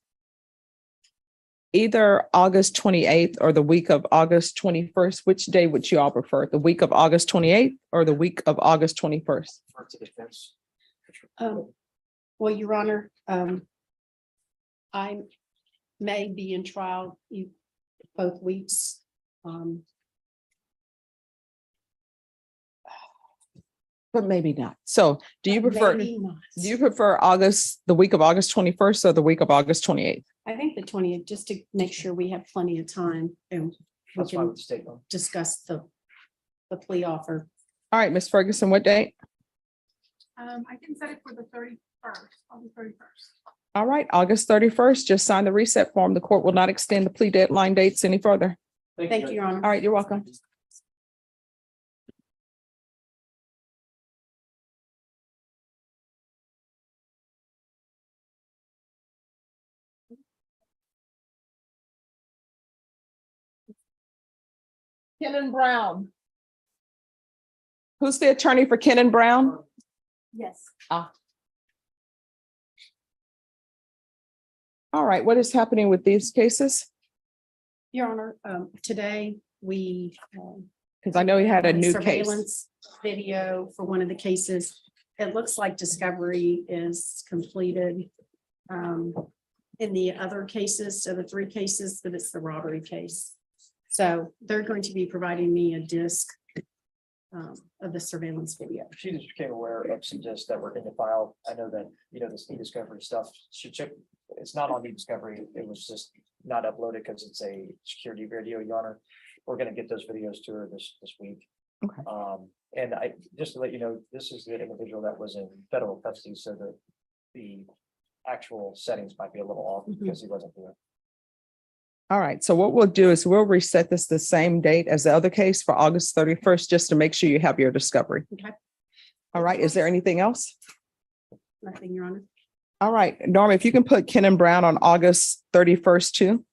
either August 28th or the week of August 21st? Which day would you all prefer? The week of August 28th or the week of August 21st? For to defense. Well, Your Honor, I may be in trial both weeks. But maybe not. So do you prefer, Maybe not. do you prefer August, the week of August 21st or the week of August 28th? I think the 20th, just to make sure we have plenty of time and we That's fine can with the state. Law. discuss the plea offer. All right, Ms. Ferguson, what date? I can set it for the 31st, on the 31st. All right, August 31st, just sign the reset form. The court will not extend the plea deadline dates any further. Thank you, Your Honor. All right, you're welcome. Kenan Brown. Who's the attorney for Kenan Brown? Yes. All right, what is happening with these cases? Your Honor, today we. Because I know he had a new case. Surveillance video for one of the cases. It looks like discovery is completed. In the other cases, so the 3 cases, but it's the robbery case. So they're going to be providing me a disc of the surveillance video. She just became aware of some discs that were in the file. I know that, this e-discovery stuff should check. It's not on e-discovery. It was just not uploaded because it's a security video, Your Honor. We're gonna get those videos to her this week. Okay. And I, just to let you know, this is the individual that was in federal custody, so the actual settings might be a little off because he wasn't here. All right, so what we'll do is we'll reset this the same date as the other case for August 31st, just to make sure you have your discovery. Okay. All right, is there anything else? Nothing, Your Honor. All right, Norm, if you can put Ken and Brown on August 31st too.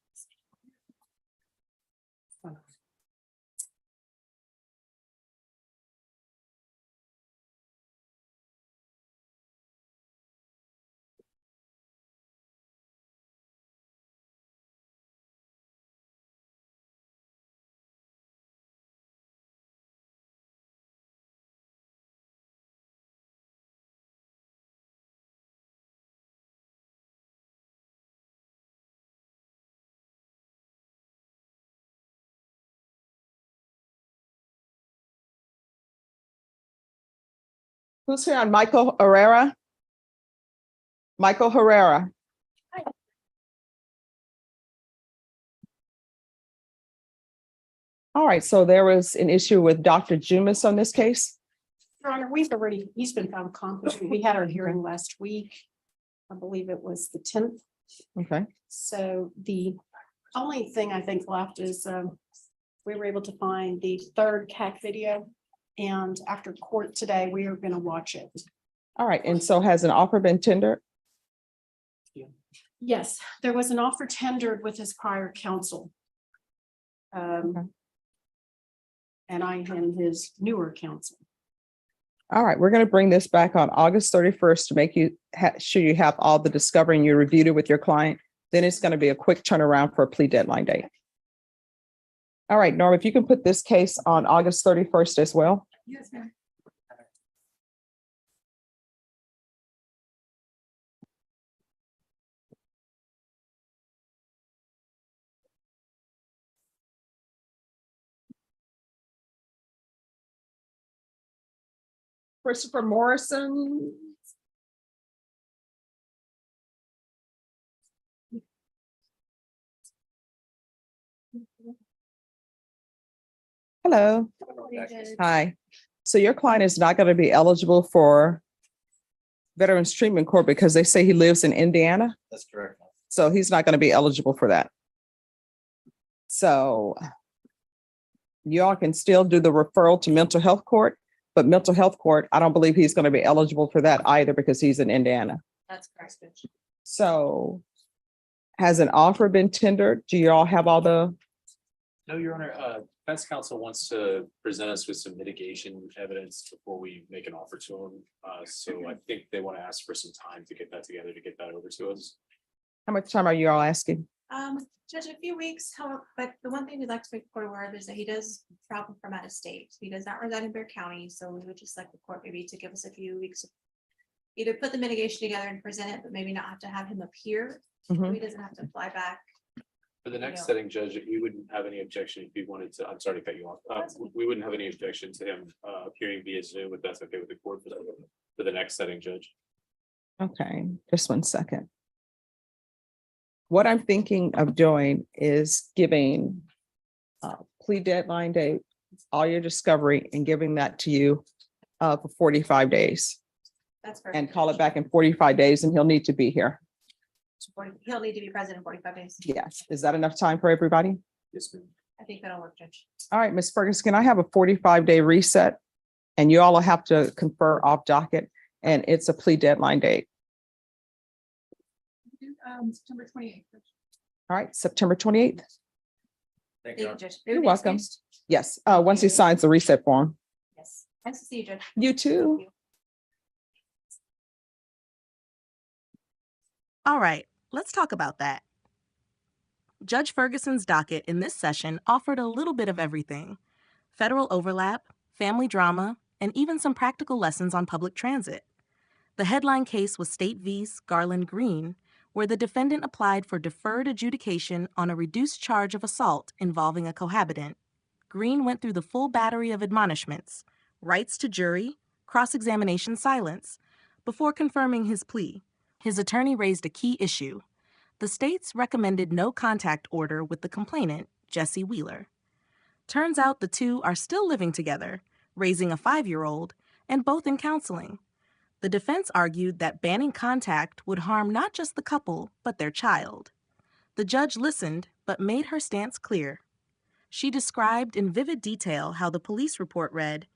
Who's here on Michael Herrera? Michael Herrera. All right, so there was an issue with Dr. Jumis on this case. Your Honor, he's been found competent. We had our hearing last week. I believe it was the 10th. Okay, So the only thing I think left is we were able to find the third CAC video. And after court today, we are going to watch it. all right, and so has an offer been tendered? Yes, there was an offer tendered with his prior counsel. Okay. And I am his newer counsel. All right, we're going to bring this back on August 31st to make you sure you have all the discovery and you reviewed it with your client. Then it's going to be a quick turnaround for a plea deadline date. All right, Norm, if you can put this case on August 31st as well. Yes, ma'am. Christopher Morrison. Hello. Hi. So your client is not going to be eligible for Veterans Treatment Court because they say he lives in Indiana. That's correct. So he's not going to be eligible for that. So you all can still do the referral to mental health court, but mental health court, I don't believe he's going to be eligible for that either because he's in Indiana. That's correct. So has an offer been tendered? Do you all have all the, No, Your Honor, defense counsel wants to present us with some mitigation evidence before we make an offer to him. So I think they want to ask for some time to get that together, to get that over to us. how much time are you all asking? Judge, a few weeks, but the one thing we'd like to make the court aware of is that he does travel from out of state. He does not reside in Bear County, so we would just like the court maybe to give us a few weeks. Either put the mitigation together and present it, but maybe not have to have him appear. Mhm. He doesn't have to fly back. For the next No. setting, Judge, we wouldn't have any objection if he wanted to, I'm sorry to cut you off. We wouldn't have any objection to him appearing via Zoom, if that's okay with the court for the next setting, Judge. Okay, just 1 second. What I'm thinking of doing is giving plea deadline date, all your discovery and giving that to you for 45 days That's perfect. and call it back in 45 days and he'll need to be here. He'll need to be present in 45 days. Yes. Is that enough time for everybody? Yes, ma'am. I think that'll work, Judge. All right, Ms. Ferguson, can I have a 45-day reset? And you all will have to confer off docket and it's a plea deadline date. September 28th. All right, September 28th. Thank you, Judge. You're welcome. Yes, once he signs the reset form. Yes. Nice to see you, Judge. You too. All right, let's talk about that. Judge Ferguson's docket in this session offered a little bit of everything: federal overlap, family drama, and even some practical lessons on public transit. The headline case was State v. Garland Green, where the defendant applied for deferred adjudication on a reduced charge of assault involving a cohabitant. Green went through the full battery of admonishments, rights to jury, cross-examination silence, before confirming his plea. His attorney raised a key issue. The state's recommended no contact order with the complainant, Jesse Wheeler. Turns out the two are still living together, raising a 5-year-old, and both in counseling. The defense argued that banning contact would harm not just the couple, but their child. The judge listened, but made her stance clear. She described in vivid detail how the police report read,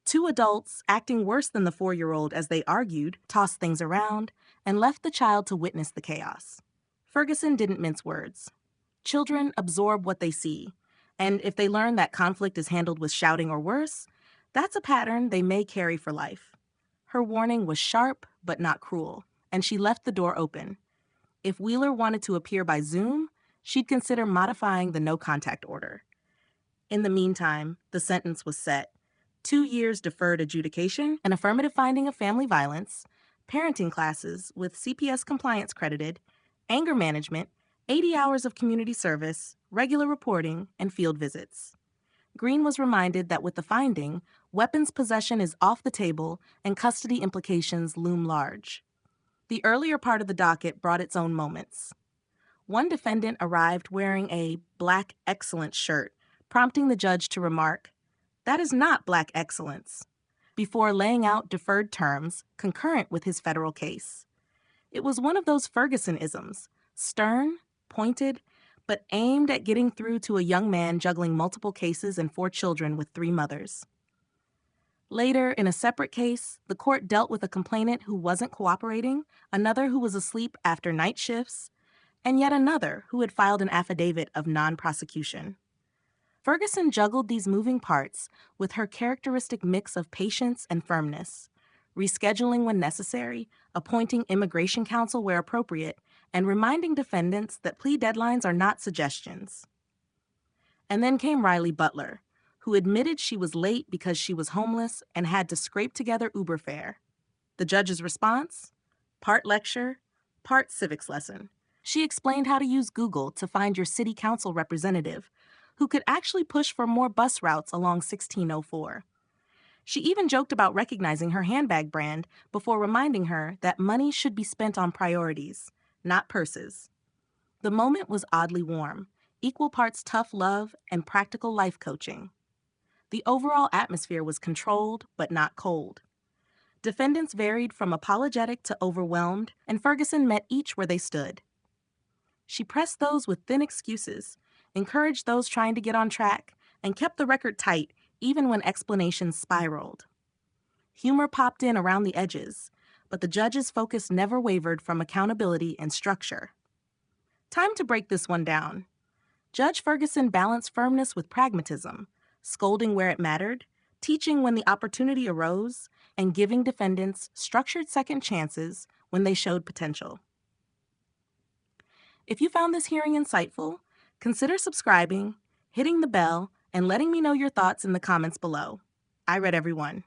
Two adults, acting worse than the 4-year-old as they argued, tossed things around, and left the child to witness the chaos. Ferguson didn't mince words. Children absorb what they see, and if they learn that conflict is handled with shouting or worse, that's a pattern they may carry for life. Her warning was sharp but not cruel, and she left the door open. If Wheeler wanted to appear by Zoom, she'd consider modifying the no-contact order. In the meantime, the sentence was set. 2 years deferred adjudication, an affirmative finding of family violence, parenting classes with CPS compliance credited, anger management, 80 hours of community service, regular reporting, and field visits. Green was reminded that with the finding, weapons possession is off the table and custody implications loom large. The earlier part of the docket brought its own moments. One defendant arrived wearing a black excellence shirt, prompting the judge to remark, "That is not black excellence," before laying out deferred terms concurrent with his federal case. It was one of those Ferguson-isms, stern, pointed, but aimed at getting through to a young man juggling multiple cases and 4 children with 3 mothers. Later, in a separate case, the court dealt with a complainant who wasn't cooperating, another who was asleep after night shifts, and yet another who had filed an affidavit of non-prosecution. Ferguson juggled these moving parts with her characteristic mix of patience and firmness, rescheduling when necessary, appointing immigration counsel where appropriate, and reminding defendants that plea deadlines are not suggestions. And then came Riley Butler, who admitted she was late because she was homeless and had to scrape together Uber fare. The judge's response? Part lecture, part civics lesson. She explained how to use Google to find your city council representative, who could actually push for more bus routes along 1604. She even joked about recognizing her handbag brand before reminding her that money should be spent on priorities, not purses. The moment was oddly warm, equal parts tough love and practical life coaching. The overall atmosphere was controlled but not cold. Defendants varied from apologetic to overwhelmed, and Ferguson met each where they stood. She pressed those with thin excuses, encouraged those trying to get on track, and kept the record tight even when explanations spiraled. Humor popped in around the edges, but the judge's focus never wavered from accountability and structure. Time to break this one down. Judge Ferguson balanced firmness with pragmatism, scolding where it mattered, teaching when the opportunity arose, and giving defendants structured second chances when they showed potential. If you found this hearing insightful, consider subscribing, hitting the bell, and letting me know your thoughts in the comments below. I read every one.